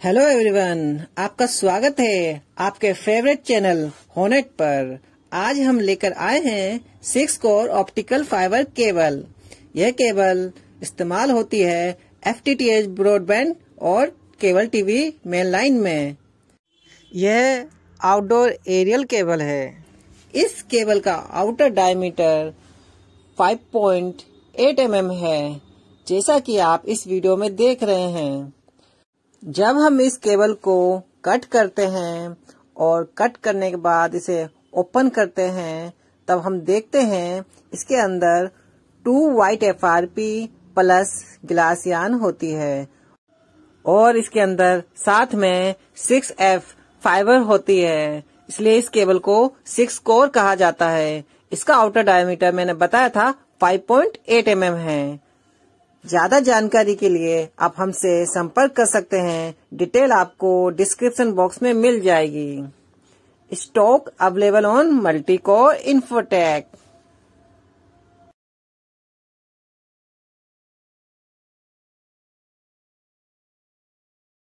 Hello everyone, आपका स्वागत है आपके फेवरेट चैनल होनेट पर। आज हम लेकर आए हैं 6 कोर ऑप्टिकल फाइबर केबल। यह केबल इस्तेमाल होती है FTTH ब्रॉडबैंड और केबल टीवी मेन लाइन में। यह आउटडोर एरियल केबल है। इस केबल का आउटर डायमीटर 5.8 mm है, जैसा कि आप इस वीडियो में देख रहे हैं। जब हम इस केबल को कट करते हैं और कट करने के बाद इसे ओपन करते हैं, तब हम देखते हैं इसके अंदर 2 वाइट FRP प्लस ग्लास यान होती है और इसके अंदर साथ में 6F फाइबर होती है। इसलिए इस केबल को 6 कोर कहा जाता है। इसका आउटर डायमीटर मैंने बताया था 5.8 mm है। ज्यादा जानकारी के लिए आप हमसे संपर्क कर सकते हैं। डिटेल आपको डिस्क्रिप्शन बॉक्स में मिल जाएगी। Stock available on multi core infotech.